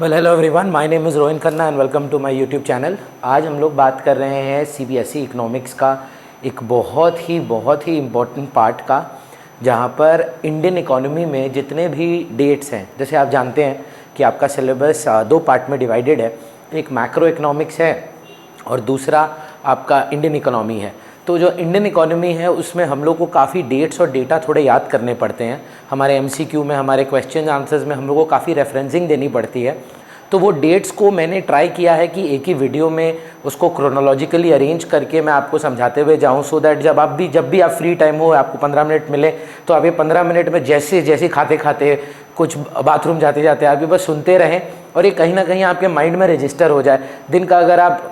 Well hello everyone, my name is Rohan Khanna and welcome to my YouTube channel. आज हम लोग बात कर रहे हैं सीबीएसई इकोनॉमिक्स का एक बहुत ही इम्पोर्टेंट पार्ट का, जहां पर इंडियन इकोनॉमी में जितने भी डेट्स हैं, जैसे आप जानते हैं कि आपका सिलेबस दो पार्ट में डिवाइडेड है। एक मैक्रो इकोनॉमिक्स है और दूसरा आपका इंडियन इकोनॉमी है। तो जो इंडियन इकोनॉमी है उसमें हम लोग को काफ़ी डेट्स और डेटा थोड़े याद करने पड़ते हैं। हमारे एमसीक्यू में, हमारे क्वेश्चन आंसर्स में हम लोग को काफ़ी रेफरेंसिंग देनी पड़ती है। तो वो डेट्स को मैंने ट्राई किया है कि एक ही वीडियो में उसको क्रोनोलॉजिकली अरेंज करके मैं आपको समझाते हुए जाऊं, सो दैट जब भी आप फ्री टाइम हो, आपको 15 मिनट मिले, तो आप ये 15 मिनट में जैसे खाते खाते, कुछ बाथरूम जाते जाते आप ये बस सुनते रहें और ये कहीं ना कहीं आपके माइंड में रजिस्टर हो जाए। दिन का अगर आप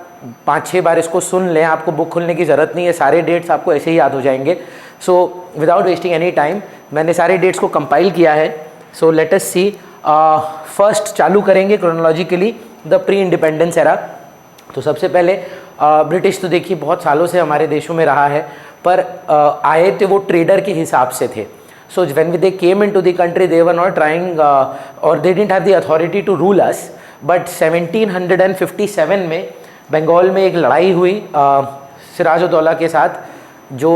5-6 बार इसको सुन लें, आपको बुक खोलने की ज़रूरत नहीं है, सारे डेट्स आपको ऐसे ही याद हो जाएंगे। So without wasting any time मैंने सारे डेट्स को कंपाइल किया है। सो लेट अस सी। फर्स्ट चालू करेंगे chronologically the pre independence era. तो सबसे पहले ब्रिटिश तो देखिए बहुत सालों से हमारे देशों में रहा है, पर आए थे वो ट्रेडर के हिसाब से थे। So when they came into the country they were not trying और they didn't have the authority to rule us. But 1757 में बंगाल में एक लड़ाई हुई सिराजुद्दौला के साथ, जो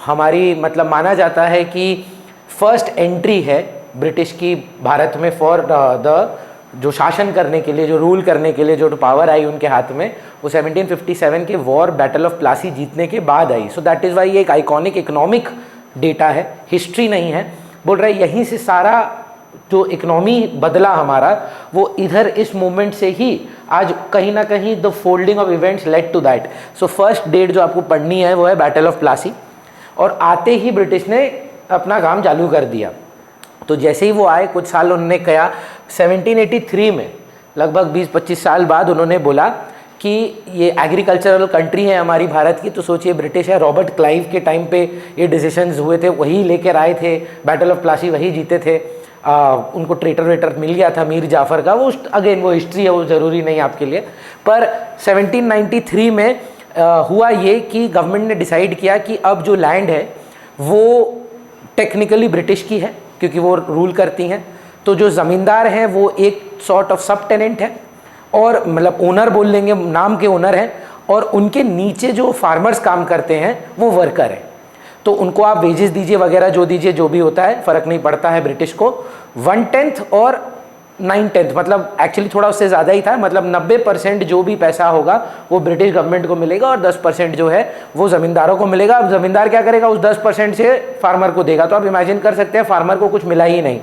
हमारी मतलब माना जाता है कि फर्स्ट एंट्री है ब्रिटिश की भारत में फॉर द जो शासन करने के लिए, जो रूल करने के लिए, जो पावर आई उनके हाथ में, वो 1757 के वॉर बैटल ऑफ प्लासी जीतने के बाद आई। सो दैट इज़ वाई ये एक आइकॉनिक इकोनॉमिक डेटा है, हिस्ट्री नहीं है। बोल रहा है यहीं से सारा जो इकोनॉमी बदला हमारा, वो इधर इस मूवमेंट से ही आज कहीं ना कहीं the folding of events led to that. So first date जो आपको पढ़नी है वो है बैटल ऑफ प्लासी। और आते ही ब्रिटिश ने अपना काम चालू कर दिया। तो जैसे ही वो आए, कुछ साल उन्होंने किया, 1783 में लगभग 20-25 साल बाद उन्होंने बोला कि ये एग्रीकल्चरल कंट्री है हमारी भारत की। तो सोचिए ब्रिटिश है, रॉबर्ट क्लाइव के टाइम पे ये डिसीजंस हुए थे, वही लेकर आए थे, बैटल ऑफ प्लासी वही जीते थे। उनको ट्रेटर वेटर मिल गया था मीर जाफ़र का, वो अगेन वो हिस्ट्री है, वो ज़रूरी नहीं आपके लिए। पर 1793 में हुआ ये कि गवर्नमेंट ने डिसाइड किया कि अब जो लैंड है वो टेक्निकली ब्रिटिश की है क्योंकि वो रूल करती हैं। तो जो ज़मींदार हैं वो एक सॉर्ट ऑफ सब टेनेंट है, और मतलब ओनर बोल लेंगे, नाम के ओनर हैं, और उनके नीचे जो फार्मर्स काम करते हैं वो वर्कर हैं। तो उनको आप वेजेस दीजिए वगैरह, जो दीजिए, जो भी होता है फ़र्क नहीं पड़ता है ब्रिटिश को। 1/10 और 9/10 मतलब एक्चुअली थोड़ा उससे ज़्यादा ही था, मतलब 90% जो भी पैसा होगा वो ब्रिटिश गवर्नमेंट को मिलेगा और 10% जो है वो ज़मींदारों को मिलेगा। अब ज़मींदार क्या करेगा, उस 10% से फार्मर को देगा। तो आप इमेजिन कर सकते हैं फार्मर को कुछ मिला ही नहीं।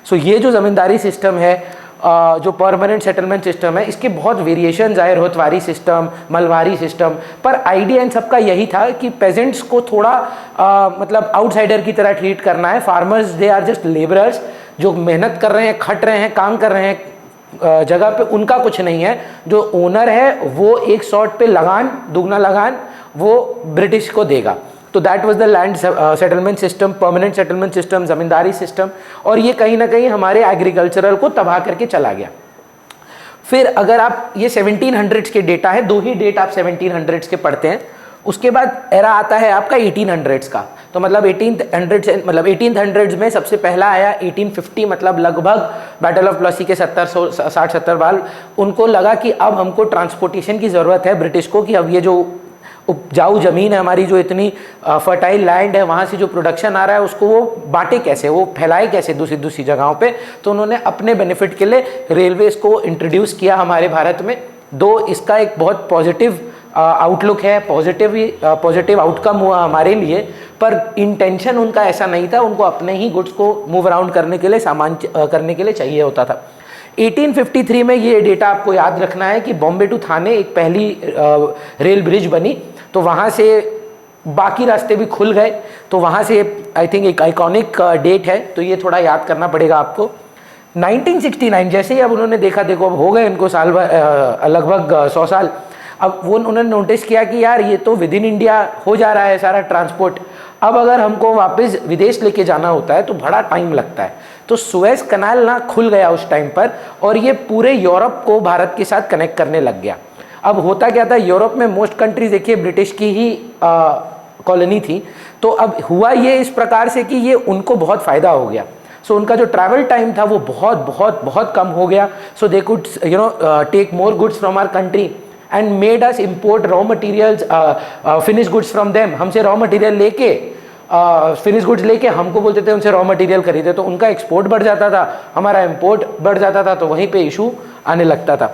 सो ये जो ज़मींदारी सिस्टम है, जो परमानेंट सेटलमेंट सिस्टम है, इसके बहुत वेरिएशंस आए, रोहतवारी सिस्टम, मलवारी सिस्टम। पर आइडिया इन सबका यही था कि पेजेंट्स को थोड़ा मतलब आउटसाइडर की तरह ट्रीट करना है। Farmers they are just labourers, जो मेहनत कर रहे हैं, खट रहे हैं, काम कर रहे हैं जगह पे, उनका कुछ नहीं है। जो ओनर है वो एक शॉट पे लगान, दुगना लगान वो ब्रिटिश को देगा। तो that was the land settlement system, permanent settlement system, ज़मींदारी system. और ये कहीं ना कहीं हमारे एग्रीकल्चरल को तबाह करके चला गया। फिर अगर आप ये 1700s के डेटा है, दो ही डेट आप 1700s के पढ़ते हैं, उसके बाद एरा आता है आपका 1800s का। तो मतलब 1800s में सबसे पहला आया 1850, मतलब लगभग बैटल ऑफ प्लासी के 60-70 बार उनको लगा कि अब हमको ट्रांसपोर्टेशन की ज़रूरत है ब्रिटिश को, कि अब ये जो उपजाऊ ज़मीन है हमारी, जो इतनी फर्टाइल लैंड है, वहाँ से जो प्रोडक्शन आ रहा है उसको वो बांटे कैसे, वो फैलाए कैसे दूसरी जगहों पे। तो उन्होंने अपने बेनिफिट के लिए रेलवेज़ को इंट्रोड्यूस किया हमारे भारत में। दो इसका एक बहुत पॉजिटिव आउटलुक है, पॉजिटिव आउटकम हुआ हमारे लिए, पर इंटेंशन उनका ऐसा नहीं था। उनको अपने ही गुड्स को मूव अराउंड करने के लिए, सामान करने के लिए चाहिए होता था। 1853 में ये डेटा आपको याद रखना है कि बॉम्बे टू थाने एक पहली रेल ब्रिज बनी, तो वहाँ से बाकी रास्ते भी खुल गए। तो वहाँ से आई थिंक एक आइकॉनिक डेट है, तो ये थोड़ा याद करना पड़ेगा आपको। 1969 जैसे ही अब उन्होंने देखा, देखो अब हो गए इनको साल लगभग 100 साल। अब वो उन्होंने नोटिस किया कि यार ये तो विद इन इंडिया हो जा रहा है सारा ट्रांसपोर्ट, अब अगर हमको वापस विदेश लेके जाना होता है तो बड़ा टाइम लगता है। तो सुएज कनाल ना खुल गया उस टाइम पर, और ये पूरे यूरोप को भारत के साथ कनेक्ट करने लग गया। अब होता क्या था, यूरोप में मोस्ट कंट्रीज देखिए ब्रिटिश की ही कॉलोनी थी। तो अब हुआ ये इस प्रकार से कि ये उनको बहुत फ़ायदा हो गया। सो उनका जो ट्रैवल टाइम था वो बहुत बहुत बहुत कम हो गया. So they could take more goods from our country and made us import raw materials, finish goods from them. हमसे रॉ मटीरियल लेके फिनिश गुड्स लेके हमको बोलते थे उनसे रॉ मटेरियल खरीदे, तो उनका एक्सपोर्ट बढ़ जाता था, हमारा इंपोर्ट बढ़ जाता था, तो वहीं पे इशू आने लगता था.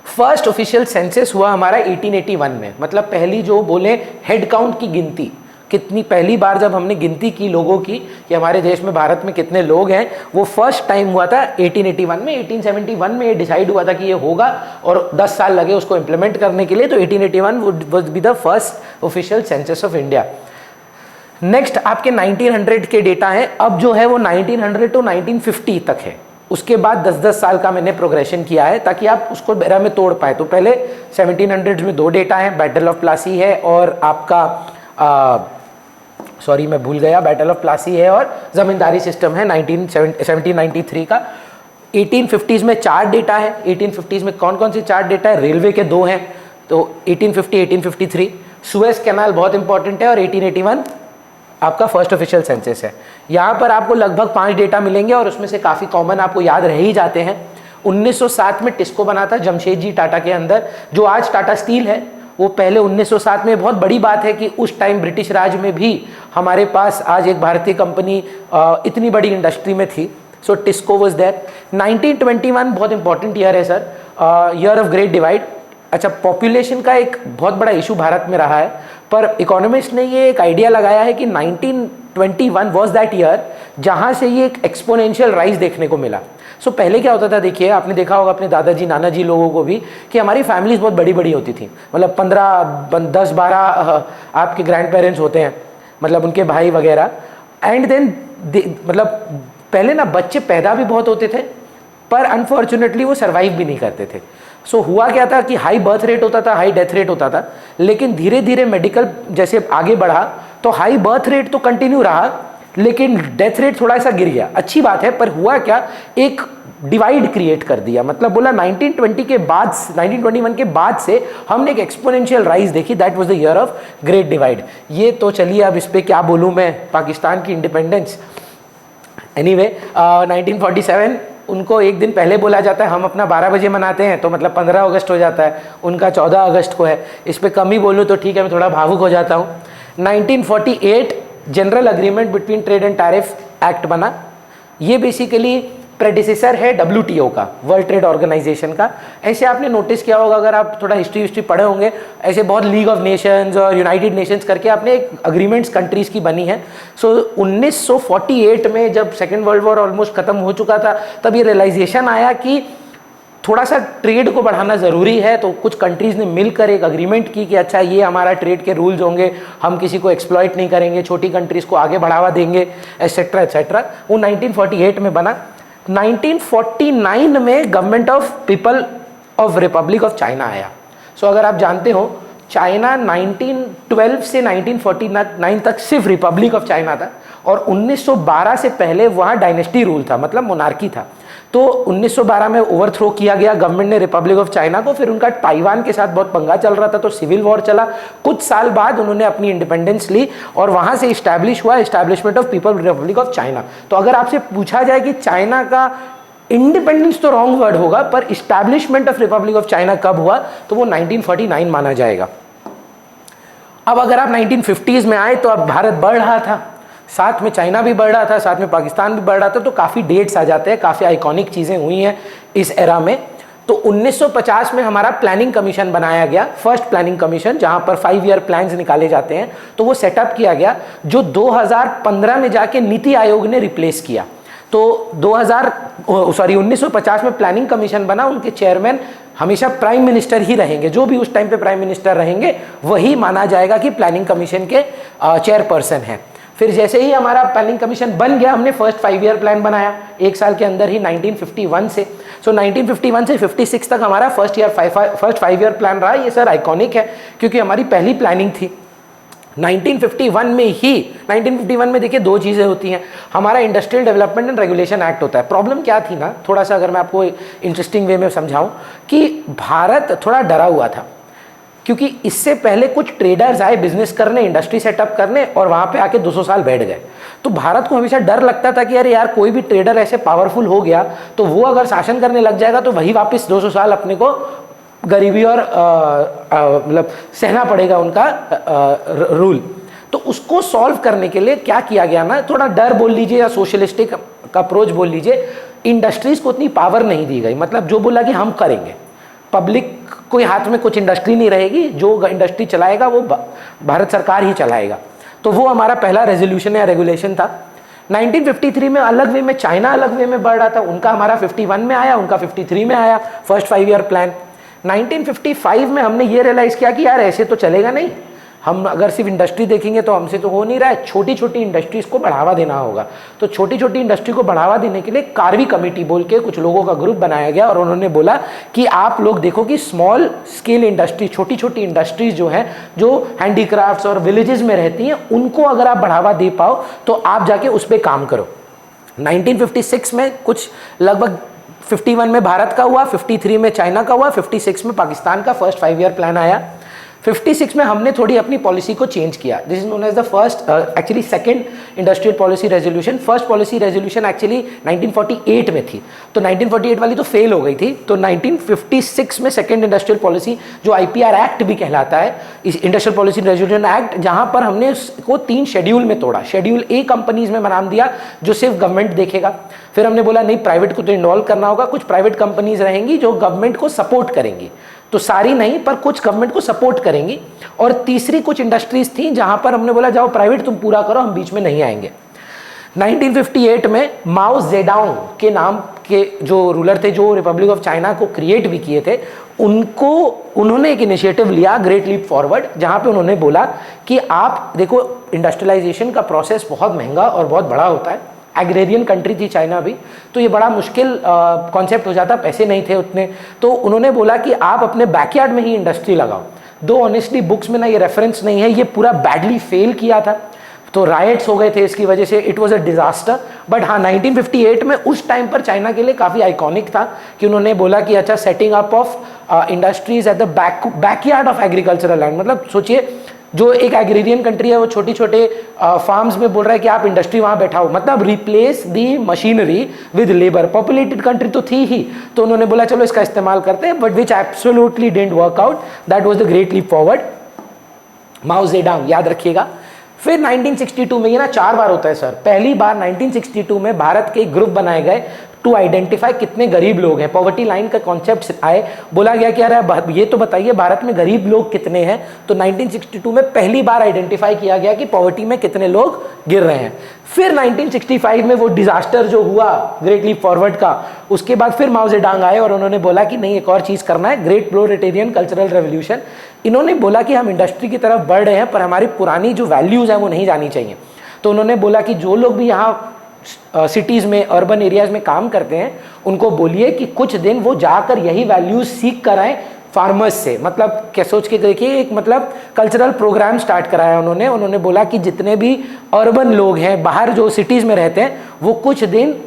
फर्स्ट ऑफिशियल सेंसस हुआ हमारा 1881 में, मतलब पहली जो बोले हेड काउंट की गिनती, कितनी पहली बार जब हमने गिनती की लोगों की कि हमारे देश में भारत में कितने लोग हैं, वो फर्स्ट टाइम हुआ था 1881 में. 1871 में ये डिसाइड हुआ था कि ये होगा और 10 साल लगे उसको इम्प्लीमेंट करने के लिए. तो 1881 would be the first official census of India. Next आपके 1900 के डेटा है. अब जो है वो 1900 टू 1950 तक है. उसके बाद 10-10 साल का मैंने प्रोग्रेशन किया है ताकि आप उसको बेरा में तोड़ पाए. तो पहले 1700 में 2 डेटा है, बैटल ऑफ प्लासी है और आपका सॉरी मैं भूल गया, बैटल ऑफ प्लासी है और जमींदारी सिस्टम है 1793 का. 1850s में 4 डेटा है. 1850s में कौन कौन से 4 डेटा है? रेलवे के 2 हैं, तो 1850, 1853. सुएज कैनाल बहुत इंपॉर्टेंट है और 1881 आपका फर्स्ट ऑफिशियल सेंसस है. यहाँ पर आपको लगभग 5 डेटा मिलेंगे और उसमें से काफ़ी कॉमन आपको याद रह ही जाते हैं. 1907 में टिस्को बना था जमशेदजी टाटा के अंदर, जो आज टाटा स्टील है वो पहले 1907 में. बहुत बड़ी बात है कि उस टाइम ब्रिटिश राज में भी हमारे पास आज एक भारतीय कंपनी इतनी बड़ी इंडस्ट्री में थी. सो टिस्को वाज देयर. 1921 बहुत इंपॉर्टेंट ईयर है sir, year of great divide. अच्छा, पॉपुलेशन का एक बहुत बड़ा इशू भारत में रहा है, पर इकोनॉमिस्ट ने ये एक आइडिया लगाया है कि 1921 वाज दैट ईयर जहाँ से ये एक एक्सपोनेंशियल राइज देखने को मिला. सो पहले क्या होता था, देखिए आपने देखा होगा अपने दादाजी नानाजी लोगों को भी कि हमारी फैमिलीज बहुत बड़ी बड़ी होती थी, मतलब 15 10 12 आपके ग्रैंड पेरेंट्स होते हैं, मतलब उनके भाई वगैरह. एंड देन मतलब पहले ना बच्चे पैदा भी बहुत होते थे पर अनफॉर्चुनेटली वो सर्वाइव भी नहीं करते थे. सो हुआ क्या था कि हाई बर्थ रेट होता था, हाई डेथ रेट होता था, लेकिन धीरे धीरे मेडिकल जैसे आगे बढ़ा तो हाई बर्थ रेट तो कंटिन्यू रहा लेकिन डेथ रेट थोड़ा सा गिर गया. अच्छी बात है, पर हुआ क्या, एक डिवाइड क्रिएट कर दिया. मतलब बोला 1920 के बाद, 1921 के बाद से हमने एक एक्सपोनेंशियल राइज देखी. That was the year of great divide. ये तो चलिए अब इस पर क्या बोलूँ मैं, पाकिस्तान की इंडिपेंडेंस. एनीवे 1947 उनको एक दिन पहले बोला जाता है. हम अपना 12 बजे मनाते हैं तो मतलब 15 अगस्त हो जाता है, उनका 14 अगस्त को है. इस पर कम ही बोलूँ तो ठीक है, मैं थोड़ा भावुक हो जाता हूँ. 1948 general agreement between trade and tariff act बना. ये बेसिकली प्रेडिसेसर है WTO का, वर्ल्ड ट्रेड ऑर्गेनाइजेशन का. ऐसे आपने नोटिस किया होगा अगर आप थोड़ा हिस्ट्री पढ़े होंगे, ऐसे बहुत लीग ऑफ नेशंस और यूनाइटेड नेशंस करके आपने एक अग्रीमेंट्स कंट्रीज़ की बनी है. सो 1948 में जब सेकेंड वर्ल्ड वॉर ऑलमोस्ट ख़त्म हो चुका था, तब ये रियलाइजेशन आया कि थोड़ा सा ट्रेड को बढ़ाना ज़रूरी है. तो कुछ कंट्रीज़ ने मिलकर एक अग्रीमेंट की कि अच्छा ये हमारा ट्रेड के रूल्स होंगे, हम किसी को एक्सप्लॉइट नहीं करेंगे, छोटी कंट्रीज़ को आगे बढ़ावा देंगे, एट्सेट्रा एट्सेट्रा. वो 1948 में बना. 1949 में government of people of Republic of China आया. सो अगर आप जानते हो चाइना 1912 से 1949 तक सिर्फ रिपब्लिक ऑफ चाइना था और 1912 से पहले वहाँ डायनेस्टी रूल था, मतलब मोनार्की था. तो 1912 में ओवरथ्रो किया गया गवर्नमेंट ने रिपब्लिक ऑफ चाइना को. फिर उनका ताइवान के साथ बहुत पंगा चल रहा था तो सिविल वॉर चला. कुछ साल बाद उन्होंने अपनी इंडिपेंडेंस ली और वहाँ से इस्टेब्लिश हुआ establishment of people Republic of China. तो अगर आपसे पूछा जाए कि चाइना का इंडिपेंडेंस तो रॉन्ग वर्ड होगा, पर establishment of Republic of China कब हुआ, तो वो 1949 माना जाएगा. अब अगर आप 1950s में आए तो अब भारत बढ़ रहा था, साथ में चाइना भी बढ़ रहा था, साथ में पाकिस्तान भी बढ़ रहा था. तो काफ़ी डेट्स आ जाते हैं, काफ़ी आइकॉनिक चीज़ें हुई हैं इस एरा में. तो 1950 में हमारा प्लानिंग कमीशन बनाया गया, फर्स्ट प्लानिंग कमीशन, जहां पर 5 ईयर प्लान्स निकाले जाते हैं. तो वो सेटअप किया गया, जो 2015 में जाके नीति आयोग ने रिप्लेस किया. तो 1950 में प्लानिंग कमीशन बना. उनके चेयरमैन हमेशा प्राइम मिनिस्टर ही रहेंगे, जो भी उस टाइम पे प्राइम मिनिस्टर रहेंगे वही माना जाएगा कि प्लानिंग कमीशन के चेयरपर्सन हैं. फिर जैसे ही हमारा प्लानिंग कमीशन बन गया, हमने फर्स्ट 5 ईयर प्लान बनाया एक साल के अंदर ही 1951 से. सो 1951 से 56 तक हमारा फर्स्ट 5 ईयर प्लान रहा. ये सर आइकॉनिक है क्योंकि हमारी पहली प्लानिंग थी. 1951 में देखिए 2 चीज़ें होती हैं. हमारा industrial development and regulation act होता है. प्रॉब्लम क्या थी ना, थोड़ा सा अगर मैं आपको इंटरेस्टिंग वे में समझाऊं, कि भारत थोड़ा डरा हुआ था क्योंकि इससे पहले कुछ ट्रेडर्स आए बिजनेस करने, इंडस्ट्री सेटअप करने, और वहाँ पे आके 200 साल बैठ गए। तो भारत को हमेशा डर लगता था कि अरे यार कोई भी ट्रेडर ऐसे पावरफुल हो गया तो वो अगर शासन करने लग जाएगा तो वही वापस 200 साल अपने को गरीबी और मतलब सहना पड़ेगा उनका रूल। तो उसको सॉल्व करने के लिए क्या किया गया ना, थोड़ा डर बोल लीजिए या सोशलिस्टिक अप्रोच बोल लीजिए, इंडस्ट्रीज को उतनी पावर नहीं दी गई। मतलब जो बोला कि हम करेंगे, पब्लिक कोई हाथ में कुछ इंडस्ट्री नहीं रहेगी, जो इंडस्ट्री चलाएगा वो भारत सरकार ही चलाएगा। तो वो हमारा पहला रेजोल्यूशन या रेगुलेशन था। 1953 में अलग वे में, चाइना अलग वे में बढ़ रहा था, उनका हमारा 51 में आया, उनका 53 में आया, फर्स्ट 5 ईयर प्लान। 1955 में हमने ये रियलाइज़ किया कि यार ऐसे तो चलेगा नहीं, हम अगर सिर्फ इंडस्ट्री देखेंगे तो हमसे तो हो नहीं रहा है, छोटी छोटी इंडस्ट्रीज को बढ़ावा देना होगा। तो छोटी छोटी इंडस्ट्री को बढ़ावा देने के लिए कार्वी कमेटी बोल के कुछ लोगों का ग्रुप बनाया गया, और उन्होंने बोला कि आप लोग देखो कि स्मॉल स्केल इंडस्ट्री, छोटी छोटी इंडस्ट्रीज जो हैं, जो हैंडीक्राफ्ट्स और विलेजेस में रहती हैं, उनको अगर आप बढ़ावा दे पाओ तो आप जाके उस पर काम करो। 1956 में कुछ लगभग 51 में भारत का हुआ, 53 में चाइना का हुआ, 56 में पाकिस्तान का फर्स्ट 5 ईयर प्लान आया। 56 में हमने थोड़ी अपनी पॉलिसी को चेंज किया। This is known as the first actually second industrial policy resolution. First policy resolution actually 1948 में थी, तो 1948 वाली तो फेल हो गई थी। तो 1956 में सेकंड इंडस्ट्रियल पॉलिसी, जो IPR एक्ट भी कहलाता है, इस इंडस्ट्रियल पॉलिसी रेजोल्यूशन एक्ट, जहां पर हमने उसको 3 शेड्यूल में तोड़ा। शेड्यूल A कंपनीज में नाम दिया जो सिर्फ गवर्नमेंट देखेगा। फिर हमने बोला नहीं, प्राइवेट को तो इन्वॉल्व करना होगा, कुछ प्राइवेट कंपनीज रहेंगी जो गवर्नमेंट को सपोर्ट करेंगी, तो सारी नहीं पर कुछ गवर्नमेंट को सपोर्ट करेंगी। और तीसरी कुछ इंडस्ट्रीज थी जहां पर हमने बोला जाओ प्राइवेट तुम पूरा करो, हम बीच में नहीं आएंगे। 1958 में माओ जेडांग के नाम के जो रूलर थे, जो रिपब्लिक ऑफ चाइना को क्रिएट भी किए थे, उन्होंने एक इनिशिएटिव लिया, ग्रेट लीप फॉरवर्ड, जहां पे उन्होंने बोला कि आप देखो इंडस्ट्रियलाइजेशन का प्रोसेस बहुत महंगा और बहुत बड़ा होता है, एग्रेरियन कंट्री थी चाइना भी, तो ये बड़ा मुश्किल कॉन्सेप्ट हो जाता, पैसे नहीं थे उतने। तो उन्होंने बोला कि आप अपने बैकयार्ड में ही इंडस्ट्री लगाओ। दो ऑनेस्टली बुक्स में ना ये रेफरेंस नहीं है, ये पूरा बैडली फेल किया था, तो राइट्स हो गए थे इसकी वजह से, it was a disaster. But हाँ, 1958 में उस टाइम पर चाइना के लिए काफ़ी आइकॉनिक था कि उन्होंने बोला कि अच्छा, setting up of industries at the backyard of agricultural land. मतलब सोचिए, जो एक एग्रेरियन कंट्री है वो छोटे छोटे फार्म्स में बोल रहा है कि आप इंडस्ट्री वहाँ बैठाओ, मतलब replace the machinery with labour. Populated country तो थी ही, तो उन्होंने बोला चलो इसका इस्तेमाल करते हैं, but which absolutely didn't work out. That was the great leap forward, Mao Zedong, याद रखिएगा। फिर 1962 में, ये ना 4 बार होता है सर, पहली बार 1962 में भारत के एक ग्रुप बनाए गए टू आइडेंटिफाई कितने गरीब लोग हैं। पॉवर्टी लाइन का कॉन्सेप्ट आए, बोला गया कि अरे ये तो बताइए भारत में गरीब लोग कितने हैं। तो 1962 में पहली बार आइडेंटिफाई किया गया कि पॉवर्टी में कितने लोग गिर रहे हैं। फिर 1965 में वो डिजास्टर जो हुआ ग्रेट लीप फॉरवर्ड का, उसके बाद फिर माओ जेडांग आए और उन्होंने बोला कि नहीं, एक और चीज़ करना है, ग्रेट प्रोलेटेरियन कल्चरल रेवोल्यूशन। इन्होंने बोला कि हम इंडस्ट्री की तरफ बढ़ रहे हैं पर हमारी पुरानी जो वैल्यूज़ हैं वो नहीं जानी चाहिए। तो उन्होंने बोला कि जो लोग भी यहाँ सिटीज़ में, अर्बन एरियाज़ में काम करते हैं, उनको बोलिए कि कुछ दिन वो जाकर यही वैल्यूज सीख कर आए फार्मर्स से। मतलब क्या सोच के देखिए, एक मतलब कल्चरल प्रोग्राम स्टार्ट कराया उन्होंने बोला कि जितने भी अर्बन लोग हैं, बाहर जो सिटीज़ में रहते हैं, वो कुछ दिन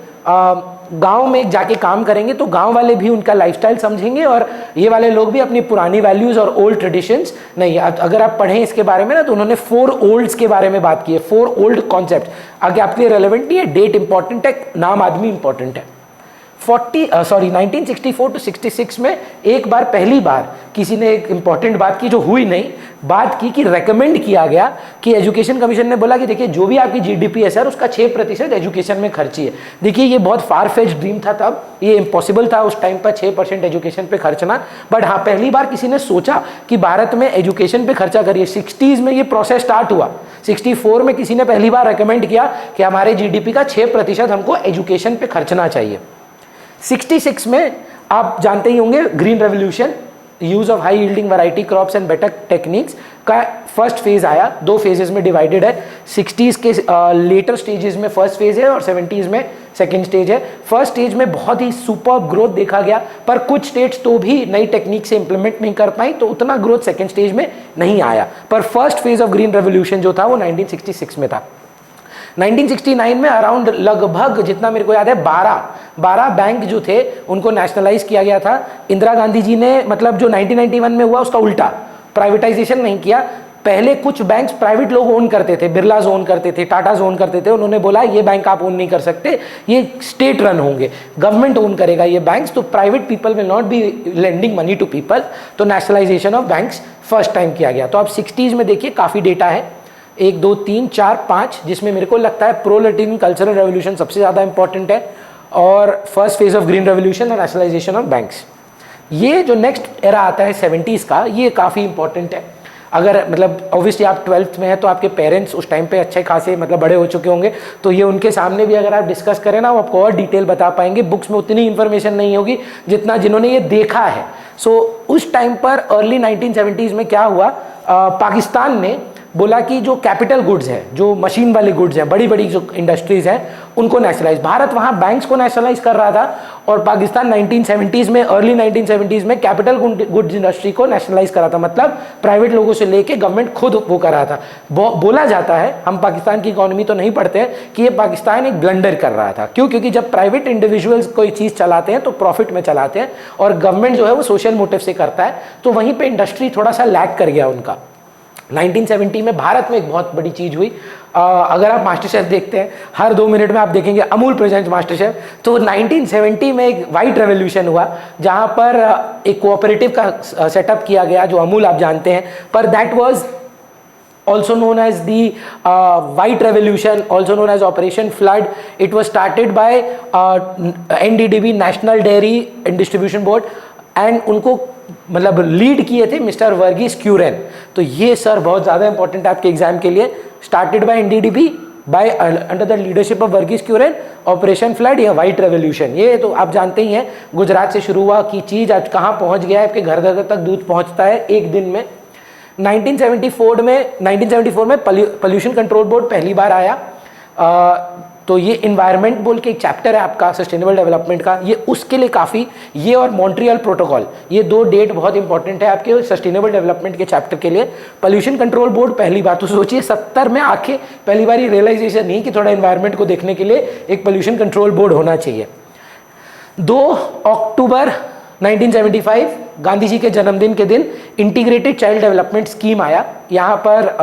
गांव में जाके काम करेंगे, तो गांव वाले भी उनका लाइफस्टाइल समझेंगे और ये वाले लोग भी अपनी पुरानी वैल्यूज़ और ओल्ड ट्रेडिशंस नहीं। अगर आप पढ़ें इसके बारे में ना, तो उन्होंने 4 ओल्ड्स के बारे में बात की है, 4 ओल्ड कॉन्सेप्ट। आगे आपके लिए रेलेवेंट नहीं है, डेट इंपॉर्टेंट है, नाम आदमी इंपॉर्टेंट है। 1964 to 66 में एक बार, पहली बार किसी ने एक इंपॉर्टेंट बात की जो हुई नहीं, बात की कि रेकमेंड किया गया कि एजुकेशन कमीशन ने बोला कि देखिए जो भी आपकी GDP है सर, उसका 6% एजुकेशन में खर्ची है। देखिए ये बहुत फार फेच्ड ड्रीम था तब, ये इम्पॉसिबल था उस टाइम पर 6% एजुकेशन पे खर्चना। बट हाँ, पहली बार किसी ने सोचा कि भारत में एजुकेशन पे खर्चा करिए। 60s में ये प्रोसेस स्टार्ट हुआ। 64 में किसी ने पहली बार रेकमेंड किया कि हमारे GDP का 6% हमको एजुकेशन पे खर्चना चाहिए। 66 में आप जानते ही होंगे, green revolution, use of high yielding variety crops and better techniques का फर्स्ट फेज आया। 2 फेजेस में डिवाइडेड है। 60s के लेटर स्टेजेस में फर्स्ट फेज है और 70s में सेकेंड स्टेज है। फर्स्ट स्टेज में बहुत ही सुपर ग्रोथ देखा गया, पर कुछ स्टेट्स तो भी नई टेक्निक से इंप्लीमेंट नहीं कर पाई, तो उतना ग्रोथ सेकेंड स्टेज में नहीं आया। पर first phase of green revolution जो था वो 1966 में था। 1969 में अराउंड लगभग, जितना मेरे को याद है, 12 बैंक जो थे उनको नेशनलाइज किया गया था। इंदिरा गांधी जी ने, मतलब जो 1991 में हुआ उसका उल्टा, प्राइवेटाइजेशन नहीं किया। पहले कुछ बैंक्स प्राइवेट लोग ओन करते थे, बिरलाज ओन करते थे, टाटाज ओन करते थे, उन्होंने बोला ये बैंक आप ओन नहीं कर सकते, ये स्टेट रन होंगे, गवर्नमेंट ओन करेगा ये बैंक्स, तो private people will not be lending money to people. तो nationalisation of banks first time किया गया। तो आप 60s में देखिए काफ़ी डेटा है, 1 2 3 4 5, जिसमें मेरे को लगता है प्रोलेटेरियन कल्चरल रेवोल्यूशन सबसे ज़्यादा इंपॉर्टेंट है, और first phase of green revolution और नेशनलाइजेशन ऑफ बैंक्स। ये जो नेक्स्ट एरा आता है 70s का, ये काफ़ी इंपॉर्टेंट है। अगर मतलब ऑब्वियसली आप 12th में हैं तो आपके पेरेंट्स उस टाइम पे अच्छे खासे मतलब बड़े हो चुके होंगे, तो ये उनके सामने भी अगर आप डिस्कस करें ना, वो आपको और डिटेल बता पाएंगे। बुक्स में उतनी इन्फॉर्मेशन नहीं होगी जितना जिन्होंने ये देखा है। सो उस टाइम पर अर्ली 1970s में क्या हुआ, पाकिस्तान ने बोला कि जो कैपिटल गुड्स हैं, जो मशीन वाले गुड्स हैं, बड़ी बड़ी जो इंडस्ट्रीज हैं, उनको नेशनलाइज, भारत वहाँ बैंक्स को नेशनलाइज कर रहा था, और पाकिस्तान 1970s में, अर्ली 1970s में कैपिटल गुड्स इंडस्ट्री को नेशनलाइज करा था। मतलब प्राइवेट लोगों से लेके गवर्नमेंट खुद वो करा था। बोला जाता है, हम पाकिस्तान की इकोनॉमी तो नहीं पढ़ते हैं, कि ये पाकिस्तान एक ब्लंडर कर रहा था। क्यों? क्योंकि जब प्राइवेट इंडिविजुअल्स कोई चीज़ चलाते हैं तो प्रॉफिट में चलाते हैं, और गवर्नमेंट जो है वो सोशल मोटिव से करता है, तो वहीं पर इंडस्ट्री थोड़ा सा लैग कर गया उनका। 1970 में भारत में एक बहुत बड़ी चीज़ हुई। अगर आप मास्टर शेफ देखते हैं, हर 2 मिनट में आप देखेंगे अमूल प्रेजेंट्स मास्टर शेफ। तो 1970 में एक वाइट रेवोल्यूशन हुआ, जहाँ पर एक कोऑपरेटिव का सेटअप किया गया, जो अमूल आप जानते हैं, पर that was also known as the white revolution, also known as operation flood. It was started by NDDB, National Dairy and Distribution Board, and उनको मतलब लीड किए थे मिस्टर वर्गीस क्यूरेन। तो ये सर बहुत ज़्यादा इंपॉर्टेंट है आपके एग्जाम के लिए। Started by NDDB by under the leadership of Verghese Kurien, operation flood या वाइट रेवोल्यूशन। ये तो आप जानते ही हैं, गुजरात से शुरू हुआ कि चीज़ आज कहाँ पहुँच गया है, आपके घर घर तक दूध पहुँचता है एक दिन में। 1974 में पोल्यूशन कंट्रोल बोर्ड पहली बार आया। तो ये इन्वायरमेंट बोल के एक चैप्टर है आपका सस्टेनेबल डेवलपमेंट का, ये उसके लिए काफ़ी, ये और मॉन्ट्रियल प्रोटोकॉल, ये 2 डेट बहुत इंपॉर्टेंट है आपके सस्टेनेबल डेवलपमेंट के चैप्टर के लिए। पोल्यूशन कंट्रोल बोर्ड पहली बार, तो सोचिए 70 में आके पहली बार ये रियलाइजेशन नहीं कि थोड़ा इन्वायरमेंट को देखने के लिए एक पोल्यूशन कंट्रोल बोर्ड होना चाहिए। 2 अक्टूबर 1975 गांधी जी के जन्मदिन के दिन इंटीग्रेटेड चाइल्ड डेवलपमेंट स्कीम आया। यहाँ पर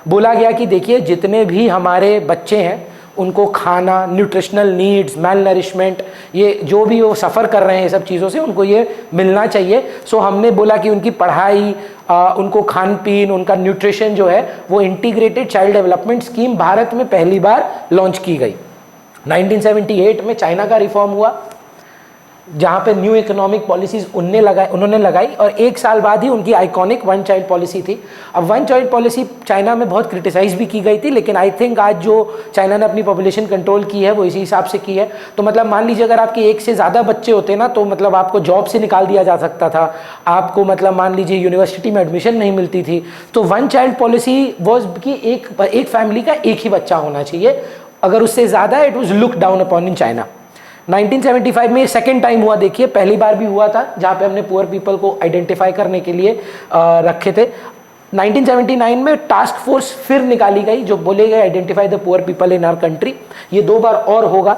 बोला गया कि देखिए जितने भी हमारे बच्चे हैं उनको खाना, न्यूट्रिशनल नीड्स, मेल नरिशमेंट, ये जो भी वो सफ़र कर रहे हैं सब चीज़ों से, उनको ये मिलना चाहिए। सो हमने बोला कि उनकी पढ़ाई, उनको खान पीन, उनका न्यूट्रिशन जो है वो integrated child development scheme Bharat में पहली बार लॉन्च की गई। 1978 में चाइना का रिफॉर्म हुआ, जहाँ पे न्यू इकोनॉमिक पॉलिसीज उन्होंने लगाई, और 1 साल बाद ही उनकी आइकॉनिक 1 चाइल्ड पॉलिसी थी। अब 1 चाइल्ड पॉलिसी चाइना में बहुत क्रिटिसाइज भी की गई थी, लेकिन आई थिंक आज जो चाइना ने अपनी पॉपुलेशन कंट्रोल की है वो इसी हिसाब से की है। तो मतलब मान लीजिए अगर आपके 1 से ज़्यादा बच्चे होते ना, तो मतलब आपको जॉब से निकाल दिया जा सकता था, आपको मतलब मान लीजिए यूनिवर्सिटी में एडमिशन नहीं मिलती थी। तो 1 चाइल्ड पॉलिसी वॉज कि एक फैमिली का एक ही बच्चा होना चाहिए, अगर उससे ज़्यादा it was look down upon in China. 1975 में सेकेंड टाइम हुआ, देखिए पहली बार भी हुआ था जहाँ पे हमने पुअर पीपल को आइडेंटिफाई करने के लिए रखे थे। 1979 में टास्क फोर्स फिर निकाली गई जो बोले गए identify the poor people in our country, ये 2 बार और होगा।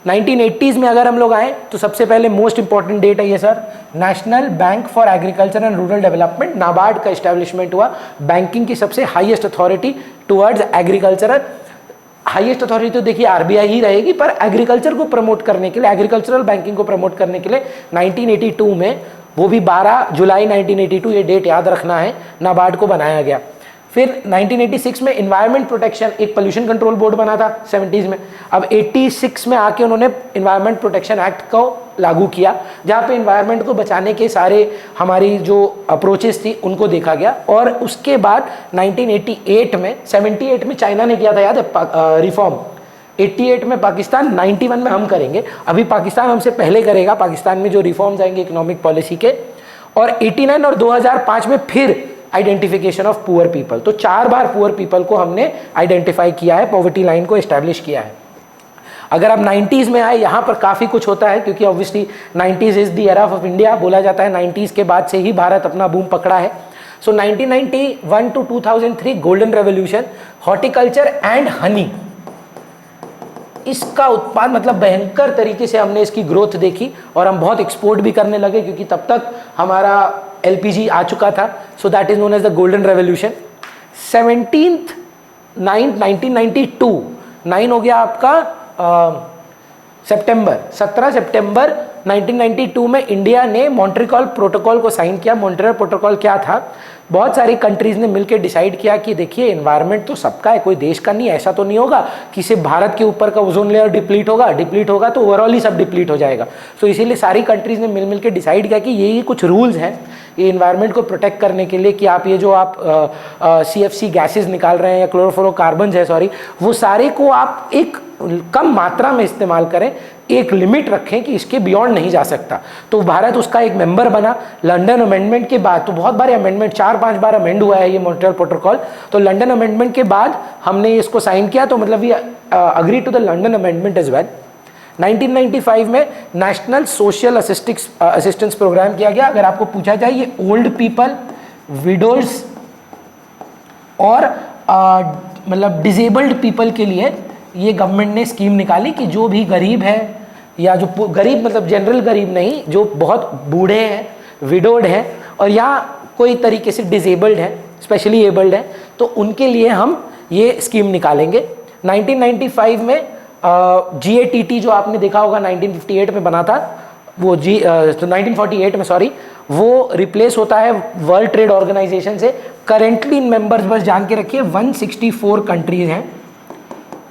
1980s में अगर हम लोग आए तो सबसे पहले मोस्ट इंपॉर्टेंट डेट है ये sir, national bank for agriculture and rural development, NABARD का एस्टेब्लिशमेंट हुआ, बैंकिंग की सबसे highest authority towards agricultural. Highest authority तो देखिए आरबीआई ही रहेगी, पर एग्रीकल्चर को प्रमोट करने के लिए, एग्रीकल्चरल बैंकिंग को प्रमोट करने के लिए 1982 में, वो भी 12 जुलाई 1982, ये डेट याद रखना है, नाबार्ड को बनाया गया। फिर 1986 में इन्वायरमेंट प्रोटेक्शन, एक पोल्यूशन कंट्रोल बोर्ड बना था 70s में। अब 86 में आके उन्होंने इन्वायरमेंट प्रोटेक्शन एक्ट को लागू किया, जहाँ पे इन्वायरमेंट को बचाने के सारे हमारी जो अप्रोचेस थी उनको देखा गया। और उसके बाद 1988 में, 78 में चाइना ने किया था याद है रिफॉर्म, 88 में पाकिस्तान, 91 में हम करेंगे। अभी पाकिस्तान हमसे पहले करेगा, पाकिस्तान में जो रिफॉर्म्स आएंगे इकोनॉमिक पॉलिसी के। और 89 और 2005 में फिर आइडेंटिफिकेशन ऑफ पुअर पीपल, तो 4 बार पुअर पीपल को हमने आइडेंटिफाई किया है, पॉवर्टी लाइन को एस्टैब्लिश किया है। अगर आप 90s में आए, यहाँ पर काफ़ी कुछ होता है, क्योंकि obviously 90s is the era of India, बोला जाता है 90s के बाद से ही भारत अपना बूम पकड़ा है। So 1991 to 2003 golden revolution, horticulture and honey, इसका उत्पाद मतलब भयंकर तरीके से हमने इसकी ग्रोथ देखी, और हम बहुत एक्सपोर्ट भी करने लगे, क्योंकि तब तक हमारा LPG आ चुका था, so that is known as the golden revolution. 1992 9 हो गया आपका सितंबर, 17 सितंबर 1992 में इंडिया ने मॉन्ट्रियल प्रोटोकॉल को साइन किया। मॉन्ट्रियल प्रोटोकॉल क्या था? बहुत सारी कंट्रीज ने मिलकर डिसाइड किया कि देखिए एनवायरनमेंट तो सबका है, कोई देश का नहीं, ऐसा तो नहीं होगा कि सिर्फ भारत के ऊपर का ओजोन लेयर डिप्लीट होगा तो ओवरऑल ही सब डिप्लीट हो जाएगा। तो इसीलिए सारी कंट्रीज ने मिल के डिसाइड किया कि ये कुछ रूल्स हैं ये एनवायरनमेंट को प्रोटेक्ट करने के लिए कि आप ये जो आप CFC गैसेज निकाल रहे हैं या क्लोरोफ्लोरोकार्बन्स है सॉरी, वो सारे को आप एक कम मात्रा में इस्तेमाल करें, एक लिमिट रखें कि इसके बियॉन्ड नहीं जा सकता। तो भारत उसका एक मेंबर बना। लंदन अमेंडमेंट के बाद तो बहुत बार अमेंडमेंट 4-5 बार अमेंड हुआ है ये मॉन्ट्रियल प्रोटोकॉल। तो लंदन अमेंडमेंट के बाद हमने इसको साइन किया, तो मतलब we agree to the London amendment as well. 1995 में नेशनल सोशल असिस्टेंस प्रोग्राम किया गया। अगर आपको पूछा जाए ये ओल्ड पीपल, विडोज और मतलब डिसेबल्ड पीपल के लिए ये गवर्नमेंट ने स्कीम निकाली कि जो भी गरीब है या जो गरीब मतलब जनरल गरीब नहीं, जो बहुत बूढ़े हैं, विडोड हैं और या कोई तरीके से डिसेबल्ड है, स्पेशली एबल्ड है, तो उनके लिए हम ये स्कीम निकालेंगे। 1995 में GATT जो आपने देखा होगा 1958 में बना था, वो 1948 में सॉरी, वो रिप्लेस होता है वर्ल्ड ट्रेड ऑर्गेनाइजेशन से। करेंटली मेंबर्स बस जान के रखिए 164 कंट्रीज हैं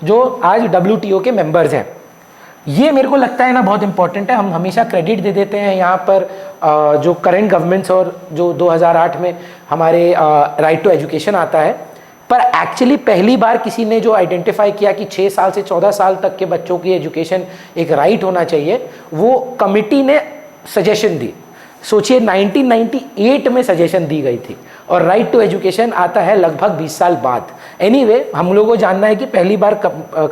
जो आज WTO के मेंबर्स हैं। ये मेरे को लगता है ना बहुत इंपॉर्टेंट है। हम हमेशा क्रेडिट दे देते हैं यहाँ पर जो करेंट गवर्नमेंट्स और जो 2008 में हमारे राइट टू एजुकेशन आता है, पर एक्चुअली पहली बार किसी ने जो आइडेंटिफाई किया कि 6 साल से 14 साल तक के बच्चों की एजुकेशन एक राइट होना चाहिए, वो कमिटी ने सजेशन दी। सोचिए 1998 में सजेशन दी गई थी और राइट टू एजुकेशन आता है लगभग 20 साल बाद। एनीवे हम लोगों को जानना है कि पहली बार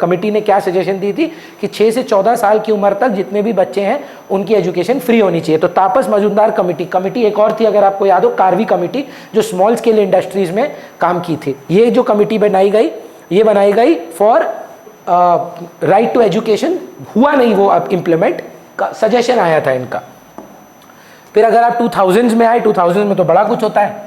कमिटी ने क्या सजेशन दी थी कि 6 से 14 साल की उम्र तक जितने भी बच्चे हैं उनकी एजुकेशन फ्री होनी चाहिए। तो तापस मजूमदार कमिटी एक और थी, अगर आपको याद हो, कार्वी कमिटी, जो स्मॉल स्केल इंडस्ट्रीज में काम की थी। ये जो कमिटी बनाई गई, ये बनाई गई फॉर राइट टू एजुकेशन। हुआ नहीं वो अब इम्प्लीमेंट, सजेशन आया था इनका। फिर अगर आप 2000s में आए, 2000 में तो बड़ा कुछ होता है।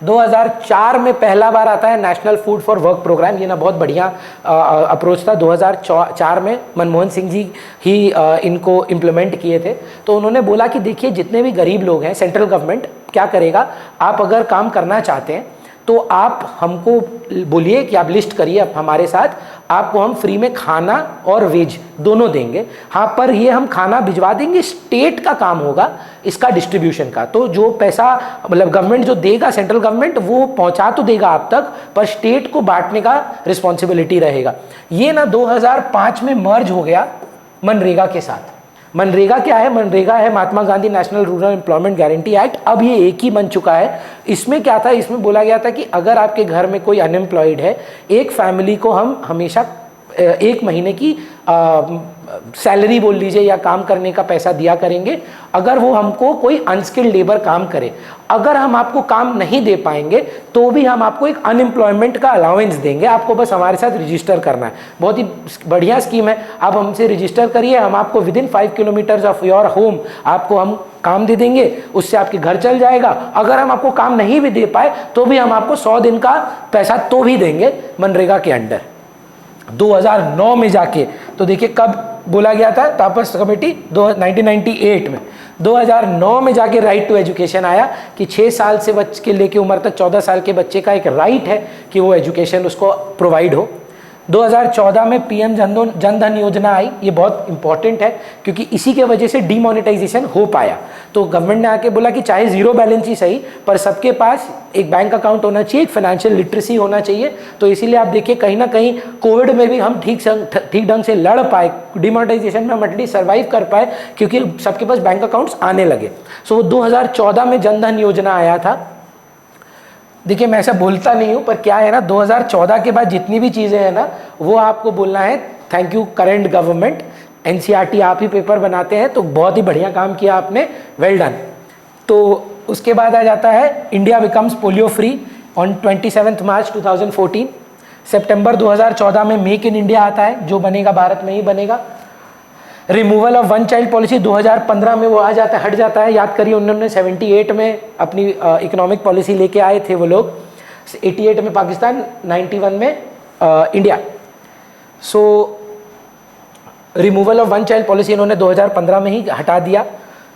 2004 में पहला बार आता है national food for work programme. ये ना बहुत बढ़िया अप्रोच था। 2004 में मनमोहन सिंह जी ही इनको इम्प्लीमेंट किए थे। तो उन्होंने बोला कि देखिए जितने भी गरीब लोग हैं, सेंट्रल गवर्नमेंट क्या करेगा, आप अगर काम करना चाहते हैं तो आप हमको बोलिए कि आप लिस्ट करिए हमारे साथ, आपको हम फ्री में खाना और वेज दोनों देंगे। हाँ, पर ये हम खाना भिजवा देंगे, स्टेट का काम होगा इसका डिस्ट्रीब्यूशन का। तो जो पैसा मतलब गवर्नमेंट जो देगा, सेंट्रल गवर्नमेंट, वो पहुंचा तो देगा आप तक, पर स्टेट को बांटने का रिस्पॉन्सिबिलिटी रहेगा। ये ना 2005 में मर्ज हो गया मनरेगा के साथ। मनरेगा क्या है? मनरेगा है Mahatma Gandhi national rural employment guarantee act. अब ये एक ही बन चुका है। इसमें क्या था, इसमें बोला गया था कि अगर आपके घर में कोई अनएम्प्लॉयड है, एक फैमिली को हम हमेशा 1 महीने की सैलरी बोल लीजिए या काम करने का पैसा दिया करेंगे अगर वो हमको कोई अनस्किल्ड लेबर काम करे। अगर हम आपको काम नहीं दे पाएंगे तो भी हम आपको एक अनएम्प्लॉयमेंट का अलाउंस देंगे, आपको बस हमारे साथ रजिस्टर करना है। बहुत ही बढ़िया स्कीम है। आप हमसे रजिस्टर करिए, हम आपको within 5 kilometres of your home आपको हम काम दे देंगे, उससे आपके घर चल जाएगा। अगर हम आपको काम नहीं भी दे पाए तो भी हम आपको 100 दिन का पैसा तो भी देंगे मनरेगा के अंडर। 2009 में जाके, तो देखिए कब बोला गया था तापस कमेटी, 1998 में। 2009 में जाके राइट टू एजुकेशन आया कि 6 साल से बच्चे के लेके उम्र तक 14 साल के बच्चे का एक राइट है कि वो एजुकेशन उसको प्रोवाइड हो। 2014 में PM जनधन योजना आई। ये बहुत इंपॉर्टेंट है क्योंकि इसी के वजह से डीमोनेटाइजेशन हो पाया। तो गवर्नमेंट ने आके बोला कि चाहे जीरो बैलेंस ही सही, पर सबके पास एक बैंक अकाउंट होना चाहिए, एक फाइनेंशियल लिटरेसी होना चाहिए। तो इसीलिए आप देखिए कहीं ना कहीं कोविड में भी हम ठीक ढंग से लड़ पाए, डीमोनेटाइजेशन में हम एटलीस्ट सर्वाइव कर पाए क्योंकि सबके पास बैंक अकाउंट्स आने लगे। सो 2014 में जनधन योजना आया था। देखिए मैं ऐसा बोलता नहीं हूँ, पर क्या है ना, 2014 के बाद जितनी भी चीज़ें हैं ना, वो आपको बोलना है thank you current government. NCERT आप ही पेपर बनाते हैं, तो बहुत ही बढ़िया काम किया आपने, वेल डन। तो उसके बाद आ जाता है India becomes polio free on 27 मार्च 2014। सितंबर 2014 में मेक इन इंडिया आता है, जो बनेगा भारत में ही बनेगा। Removal of one child policy 2015 में वो आ जाता है, हट जाता है। याद करिए उन्होंने 78 में अपनी इकोनॉमिक पॉलिसी लेके आए थे वो लोग, 88 में पाकिस्तान, 91 में India. So removal of one child policy इन्होंने 2015 में ही हटा दिया।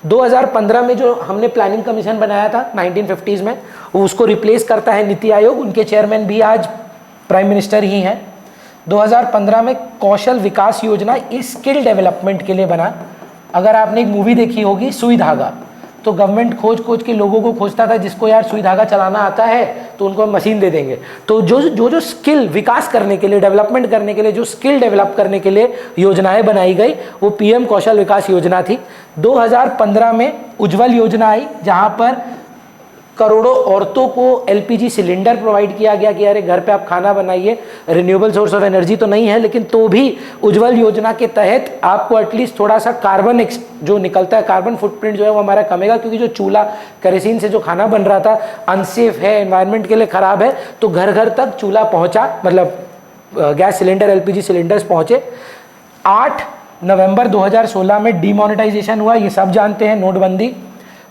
2015 में जो हमने प्लानिंग कमीशन बनाया था 1950s में, वो उसको रिप्लेस करता है नीति आयोग। उनके चेयरमैन भी आज प्राइम मिनिस्टर ही हैं। 2015 में कौशल विकास योजना स्किल डेवलपमेंट के लिए बना। अगर आपने एक मूवी देखी होगी सुई धागा, तो गवर्नमेंट खोज खोज के लोगों को खोजता था जिसको यार सुई धागा चलाना आता है तो उनको हम मशीन दे देंगे। तो जो स्किल विकास करने के लिए, डेवलपमेंट करने के लिए, जो स्किल डेवलप करने के लिए योजनाएं बनाई गई, वो पीएम कौशल विकास योजना थी। 2015 में उज्ज्वल योजना आई, जहां पर करोड़ों औरतों को एलपीजी सिलेंडर प्रोवाइड किया गया कि अरे घर पे आप खाना बनाइए। रिन्यूएबल सोर्स ऑफ एनर्जी तो नहीं है, लेकिन तो भी उज्ज्वल योजना के तहत आपको एटलीस्ट थोड़ा सा कार्बन जो निकलता है, कार्बन फुटप्रिंट जो है वो हमारा कमेगा, क्योंकि जो चूल्हा केरोसिन से जो खाना बन रहा था अनसेफ है, एनवायरनमेंट के लिए ख़राब है। तो घर घर तक चूल्हा पहुँचा, मतलब गैस सिलेंडर, एलपीजी सिलेंडर्स पहुँचे। 8 नवंबर 2016 में डीमोनेटाइजेशन हुआ, ये सब जानते हैं, नोटबंदी।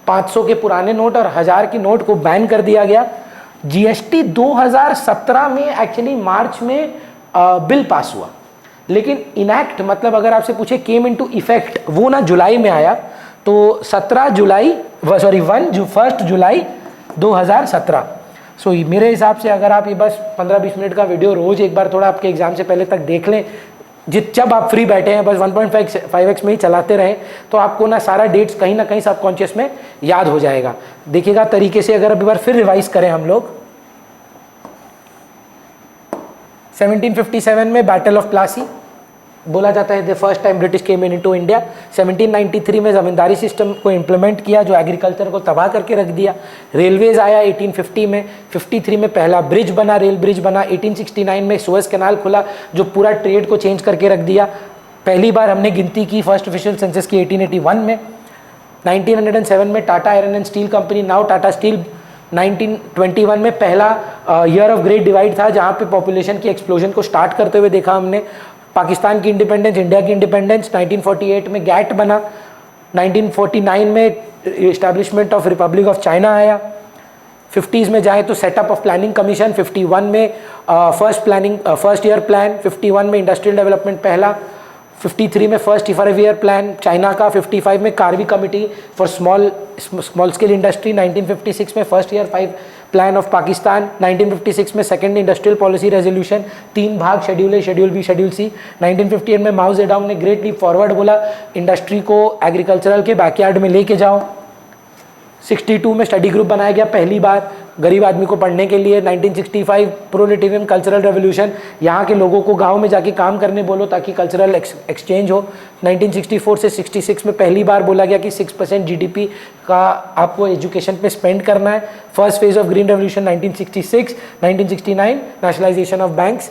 500 के पुराने नोट और 1000 के नोट को बैन कर दिया गया। जीएसटी 2017 में एक्चुअली मार्च में बिल पास हुआ, लेकिन इनैक्ट मतलब अगर आपसे पूछे केम इनटू इफेक्ट, वो ना जुलाई में आया। तो 1 जुलाई 2017। सो मेरे हिसाब से अगर आप ये बस 15-20 मिनट का वीडियो रोज एक बार थोड़ा आपके एग्जाम से पहले तक देख लें, जब आप फ्री बैठे हैं, बस 1.5x में ही चलाते रहें, तो आपको ना सारा डेट्स कहीं ना कहीं सबकॉन्शियस में याद हो जाएगा। देखिएगा तरीके से, अगर अभी बार फिर रिवाइज करें हम लोग, 1757 में बैटल ऑफ प्लासी बोला जाता है the first time British came into India. 1793 में जमींदारी सिस्टम को इम्प्लीमेंट किया जो एग्रीकल्चर को तबाह करके रख दिया। रेलवेज आया 1850 में। 53 में पहला ब्रिज बना, रेल ब्रिज बना। 1869 में सुएज कैनाल खुला जो पूरा ट्रेड को चेंज करके रख दिया। पहली बार हमने गिनती की फर्स्ट ऑफिशियल सेंसस की 1881 में। 1907 में Tata iron and steel company, now Tata steel. 1921 में पहला ईयर ऑफ ग्रेट डिवाइड था, जहाँ पे पॉपुलेशन की एक्सप्लोजन को स्टार्ट करते हुए देखा हमने। पाकिस्तान की इंडिपेंडेंस, इंडिया की इंडिपेंडेंस। 1948 में गैट बना। 1949 में establishment of Republic of China आया। 50s में जाए तो सेटअप ऑफ प्लानिंग कमीशन। 51 में फर्स्ट ईयर प्लान। 51 में इंडस्ट्रियल डेवलपमेंट पहला। 53 में फर्स्ट 5 ईयर प्लान चाइना का। 55 में Karbi committee for small scale industry. 1956 में first year 5 plan of Pakistan. 1956 में सेकंड इंडस्ट्रियल पॉलिसी रेजोल्यूशन। 3 भाग, शेड्यूल ए, शेड्यूल बी, शेड्यूल सी। 1958 में माओ जेडोंग ने ग्रेट लीप फॉरवर्ड बोला, इंडस्ट्री को एग्रीकल्चरल के बैकयार्ड में लेके जाओ। 62 में स्टडी ग्रुप बनाया गया पहली बार गरीब आदमी को पढ़ने के लिए। 1965 प्रोलेटेरियन कल्चरल रेवोल्यूशन, यहाँ के लोगों को गांव में जाके काम करने बोलो ताकि कल्चरल एक्सचेंज हो। 1964 से 66 में पहली बार बोला गया कि 6% जीडीपी का आपको एजुकेशन पे स्पेंड करना है। First phase of green revolution 1966। 1969 nationalisation of banks.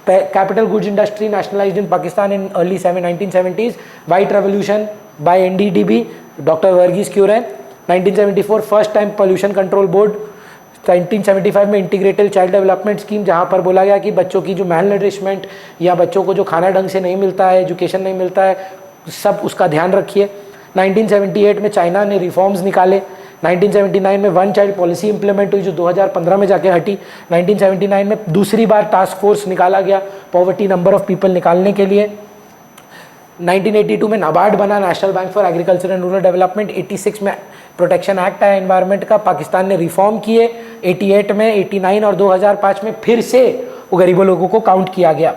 Capital goods industry nationalised in Pakistan in early 1970s। White revolution by NDDB, doctor Verghese Kurien. 1974 first time pollution control board. 1975 में इंटीग्रेटेड चाइल्ड डेवलपमेंट स्कीम, जहाँ पर बोला गया कि बच्चों की जो मैल न्यूट्रिशमेंट या बच्चों को जो खाना ढंग से नहीं मिलता है, एजुकेशन नहीं मिलता है, सब उसका ध्यान रखिए। 1978 में चाइना ने रिफॉर्म्स निकाले। 1979 में वन चाइल्ड पॉलिसी इंप्लीमेंट हुई जो 2015 में जाके हटी। 1979 में दूसरी बार टास्क फोर्स निकाला गया पॉवर्टी नंबर ऑफ पीपल निकालने के लिए। 1982 में नाबार्ड बना, national bank for agriculture and rural development. 86 में प्रोटेक्शन एक्ट आया एनवायरनमेंट का, पाकिस्तान ने रिफॉर्म किए। 88 में, 89 और 2005 में फिर से वो गरीबों लोगों को काउंट किया गया।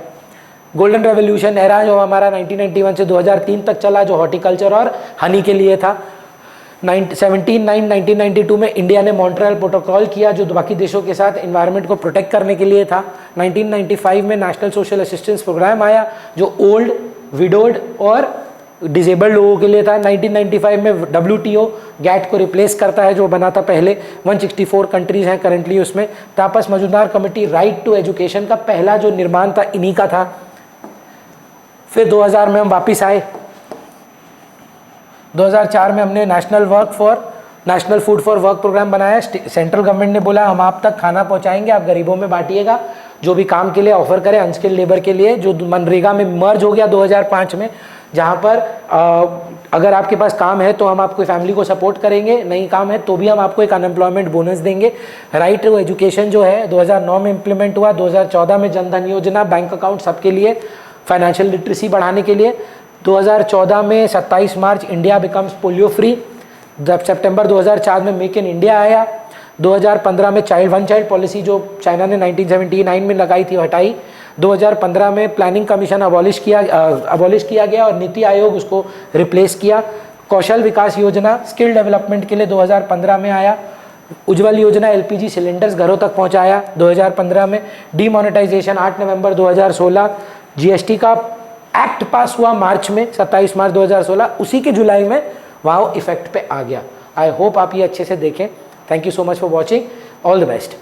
गोल्डन रेवोल्यूशन एरा जो हमारा 1991 से 2003 तक चला, जो हॉर्टिकल्चर और हनी के लिए था। 1992 में इंडिया ने मॉन्ट्रियल प्रोटोकॉल किया जो बाकी देशों के साथ एनवायरनमेंट को प्रोटेक्ट करने के लिए था। 1995 में नेशनल सोशल असिस्टेंस प्रोग्राम आया जो ओल्ड, विडोड और डिसेबल्ड लोगों के लिए था। 1995 में WTO गैट को रिप्लेस करता है जो बना था पहले। 164 कंट्रीज हैं करंटली उसमें। Tapas Majumdar committee right to education का पहला जो निर्माण था इन्हीं का था। फिर 2000 में हम वापस आए। 2004 में हमने national food for work programme बनाया। सेंट्रल गवर्नमेंट ने बोला हम आप तक खाना पहुंचाएंगे, आप गरीबों में बांटिएगा, जो भी काम के लिए ऑफर करें अनस्किल्ड लेबर के लिए, जो मनरेगा में मर्ज हो गया 2005 में। जहाँ पर अगर आपके पास काम है तो हम आपको फैमिली को सपोर्ट करेंगे, नहीं काम है तो भी हम आपको एक अनएम्प्लॉयमेंट बोनस देंगे। राइट टू एजुकेशन जो है 2009 में इम्प्लीमेंट हुआ, 2014 में जनधन योजना, बैंक अकाउंट सबके लिए, फाइनेंशियल लिटरेसी बढ़ाने के लिए। 2014 में 27 मार्च इंडिया बिकम्स पोलियो फ्री। सितंबर 2004 में मेक इन इंडिया आया। 2015 में वन चाइल्ड पॉलिसी जो चाइना ने 1979 में लगाई थी हटाई। 2015 में प्लानिंग कमीशन अबॉलिश किया गया और नीति आयोग उसको रिप्लेस किया। कौशल विकास योजना स्किल डेवलपमेंट के लिए 2015 में आया। उज्ज्वल योजना एलपीजी सिलेंडर्स घरों तक पहुंचाया 2015 में। डीमोनेटाइजेशन 8 नवंबर 2016। जीएसटी का एक्ट पास हुआ मार्च में, 27 मार्च 2016, उसी के जुलाई में वहाँ वो इफेक्ट पे आ गया। आई होप आप ये अच्छे से देखें। Thank you so much for watching, all the best.